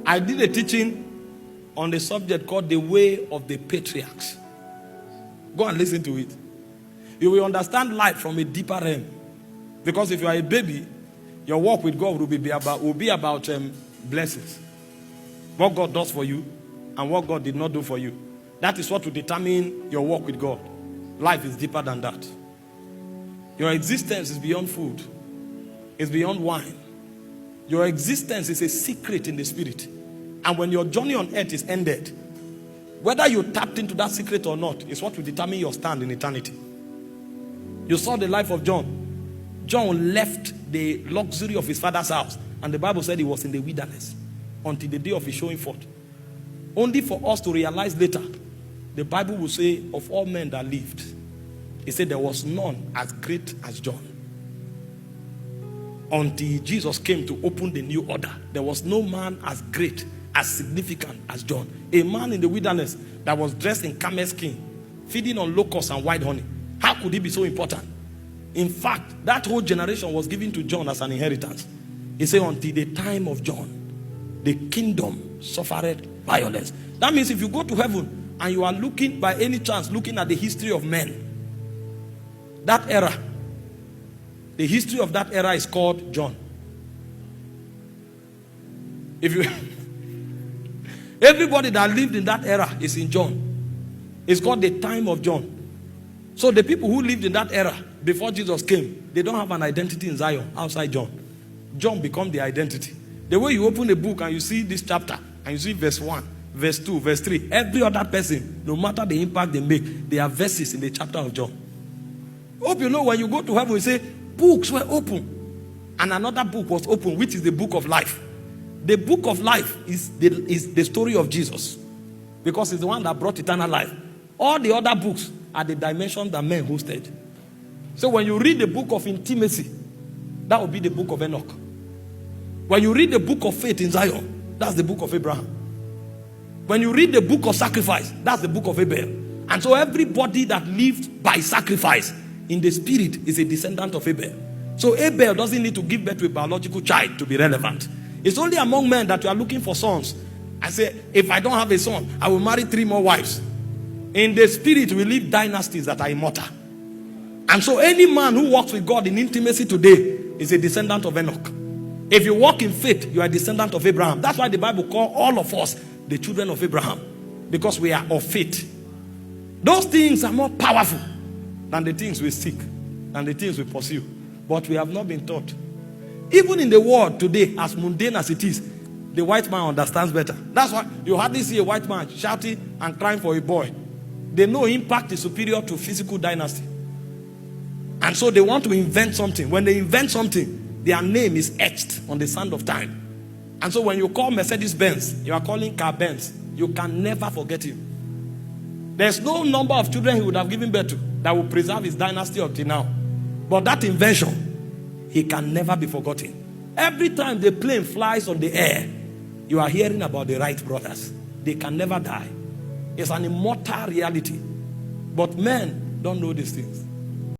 I did a teaching on the subject called the way of the patriarchs. Go and listen to it. You will understand life from a deeper realm. Because if you are a baby, your walk with God will be about blessings. What God does for you and what God did not do for you. That is what will determine your walk with God. Life is deeper than that. Your existence is beyond food. It's beyond wine. Your existence is a secret in the spirit. And when your journey on earth is ended, whether you tapped into that secret or not is what will determine your stand in eternity. You saw the life of John. John left the luxury of his father's house, and the Bible said he was in the wilderness until the day of his showing forth. Only for us to realize later, the Bible will say of all men that lived, it said there was none as great as John. Until Jesus came to open the new order, there was no man as great, as significant as John. A man in the wilderness that was dressed in camel skin, feeding on locusts and white honey. How could he be so important? In fact, that whole generation was given to John as an inheritance. He said, until the time of John, the kingdom suffered violence. That means if you go to heaven and you are looking, by any chance, looking at the history of men, that era, the history of that era is called John. If you everybody that lived in that era is in John. It's called the time of John. So the people who lived in that era before Jesus came, they don't have an identity in Zion outside John. John becomes the identity. The way you open a book and you see this chapter and you see verse 1, verse 2, verse 3, every other person, no matter the impact they make, they are verses in the chapter of John. Hope you know when you go to heaven, you say, books were open. And another book was open, which is the book of life. The book of life is the story of Jesus. Because it's the one that brought eternal life. All the other books are the dimension that men hosted. So when you read the book of intimacy, that will be the book of Enoch. When you read the book of faith in Zion, that's the book of Abraham. When you read the book of sacrifice, that's the book of Abel. And so everybody that lived by sacrifice in the spirit is a descendant of Abel. So Abel doesn't need to give birth to a biological child to be relevant. It's only among men that you are looking for sons. I say, if I don't have a son, I will marry 3 more wives. In the spirit, we live dynasties that are immortal. And so any man who walks with God in intimacy today is a descendant of Enoch. If you walk in faith, you are a descendant of Abraham. That's why the Bible calls all of us the children of Abraham. Because we are of faith. Those things are more powerful than the things we seek, than the things we pursue. But we have not been taught. Even in the world today, as mundane as it is, the white man understands better. That's why you hardly see a white man shouting and crying for a boy. They know impact is superior to physical dynasty. And so they want to invent something. When they invent something, their name is etched on the sand of time. And so when you call Mercedes-Benz, you are calling car Benz. You can never forget him. There's no number of children he would have given birth to that will preserve his dynasty up till now. But that invention, he can never be forgotten. Every time the plane flies on the air, you are hearing about the Wright brothers. They can never die. It's an immortal reality. But men don't know these things.